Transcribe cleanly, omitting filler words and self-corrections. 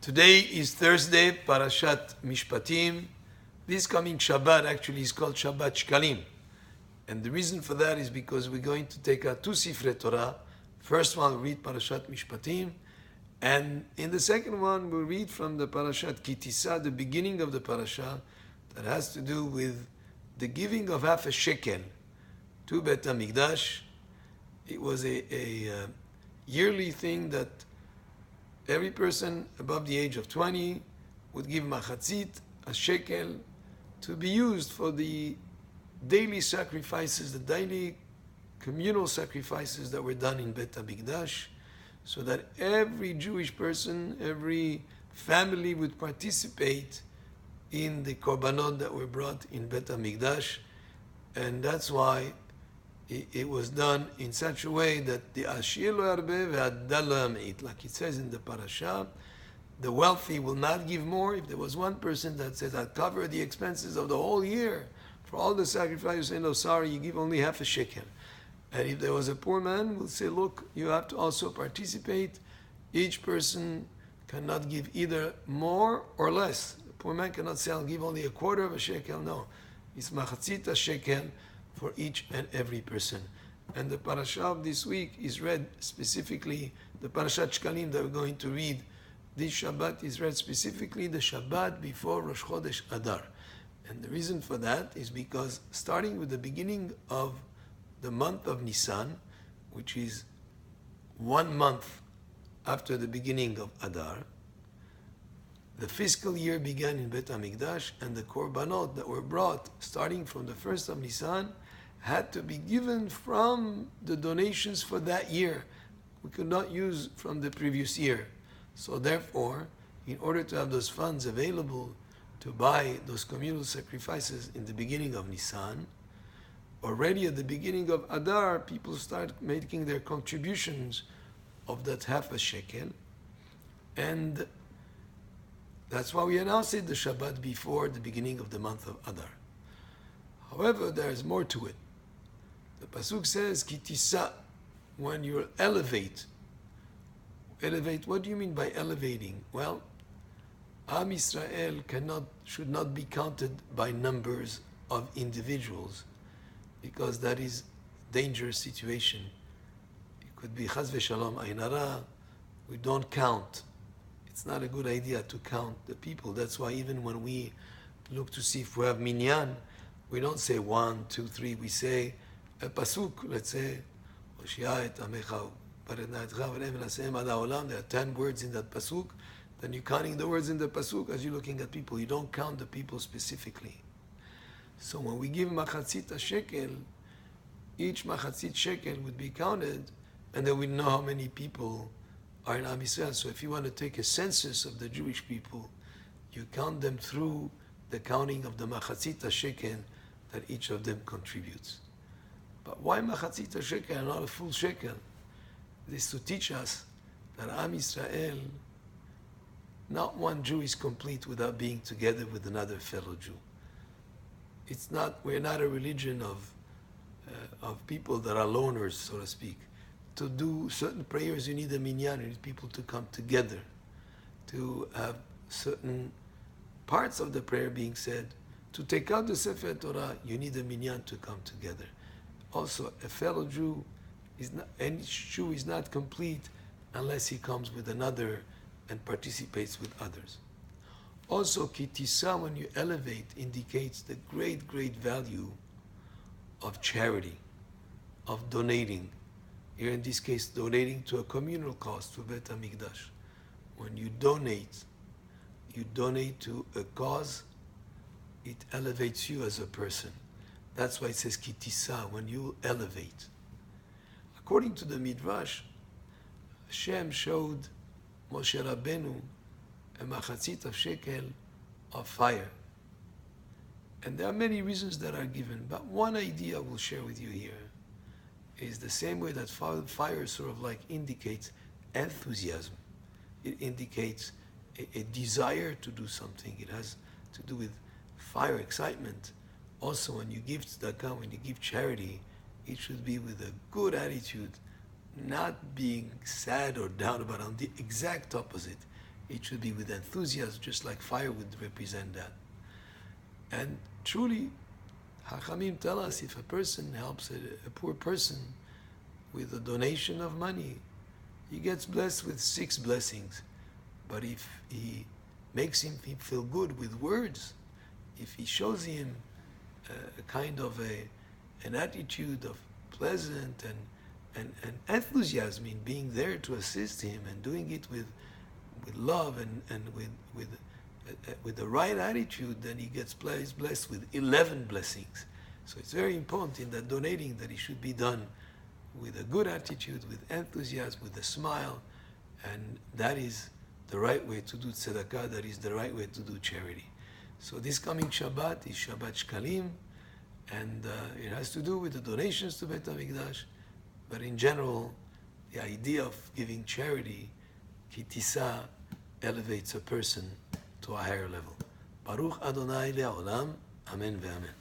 Today is Thursday, Parashat Mishpatim. This coming Shabbat actually is called Shabbat Shkalim. And the reason for that is because we're going to take out two Sifrei Torah. First one, we'll read Parashat Mishpatim. And in the second one, we'll read from the Parashat Kitisa, the beginning of the Parasha, that has to do with the giving of half a shekel to Bet HaMikdash. It was a yearly thing that every person above the age of 20 would give machatzit, a shekel, to be used for the daily sacrifices, the daily communal sacrifices that were done in Bet HaMikdash, so that every Jewish person, every family would participate in the korbanot that were brought in Bet HaMikdash. And that's why it was done in such a way that the ashir lo yarbe ve'adal lo yam'it, like it says in the parasha, the wealthy will not give more. If there was one person that says, I'll cover the expenses of the whole year for all the sacrifices, you say, no, sorry, you give only half a shekel. And if there was a poor man, we'll say, look, you have to also participate. Each person cannot give either more or less. The poor man cannot say, I'll give only a quarter of a shekel. No, it's machatzit a shekel for each and every person. And the parasha of this week is read specifically, the Parashat Shkalim that we're going to read this Shabbat is read specifically the Shabbat before Rosh Chodesh Adar. And the reason for that is because starting with the beginning of the month of Nisan, which is 1 month after the beginning of Adar, the fiscal year began in Bet HaMikdash, and the korbanot that were brought starting from the 1st of Nisan had to be given from the donations for that year. We could not use from the previous year. So therefore, in order to have those funds available to buy those communal sacrifices in the beginning of Nisan, already at the beginning of Adar, people start making their contributions of that half a shekel. And that's why we announced it the Shabbat before the beginning of the month of Adar. However, there is more to it. The Pasuk says, Kitisa, when you elevate. Elevate, what do you mean by elevating? Well, Am Yisrael should not be counted by numbers of individuals, because that is a dangerous situation. It could be Chaz v'Shalom Ayin Hara. We don't count. It's not a good idea to count the people. That's why even when we look to see if we have minyan, we don't say 1, 2, 3. We say a pasuk, let's say, Hoshia et amecha u'paredna etcha v'ne'em l'asem ad ha'olam. There are 10 words in that pasuk. Then you're counting the words in the pasuk as you're looking at people. You don't count the people specifically. So when we give machatzit a shekel, each machatzit shekel would be counted, and then we know how many people are in Am Yisrael. So if you want to take a census of the Jewish people, you count them through the counting of the machatzit a shekel that each of them contributes. But why machatzit a shekel and not a full shekel? This is to teach us that Am Yisrael, not one Jew is complete without being together with another fellow Jew. We're not a religion of people that are loners, so to speak. To do certain prayers, you need a minyan, you need people to come together. To have certain parts of the prayer being said. To take out the Sefer Torah, you need a minyan to come together. Also, a fellow Jew any Jew is not complete unless he comes with another and participates with others. Also, kitisa, when you elevate, indicates the great, great value of charity, of donating. Here in this case, donating to a communal cause, to Bet HaMikdash. When you donate to a cause, it elevates you as a person. That's why it says kitisa, when you elevate. According to the Midrash, Hashem showed Moshe Rabbeinu a machatzit of shekel of fire. And there are many reasons that are given, but one idea we'll share with you here is the same way that fire sort of like indicates enthusiasm. It indicates a desire to do something. It has to do with fire, excitement. Also, when you give tzedakah, when you give charity, it should be with a good attitude, not being sad or down about it. The exact opposite. It should be with enthusiasm, just like fire would represent that. And truly, Hachamim tell us if a person helps a poor person with a donation of money, he gets blessed with 6 blessings. But if he makes him feel good with words, if he shows him a kind of an attitude of pleasant and enthusiasm in being there to assist him and doing it with love and with the right attitude, then he gets blessed with 11 blessings. So it's very important in that donating that it should be done with a good attitude, with enthusiasm, with a smile, and that is the right way to do tzedakah, that is the right way to do charity. So this coming Shabbat is Shabbat Shkalim, and it has to do with the donations to Beit HaMikdash, but in general, the idea of giving charity, kitisa, elevates a person to a higher level. Baruch Adonai le'olam, amen ve'amen.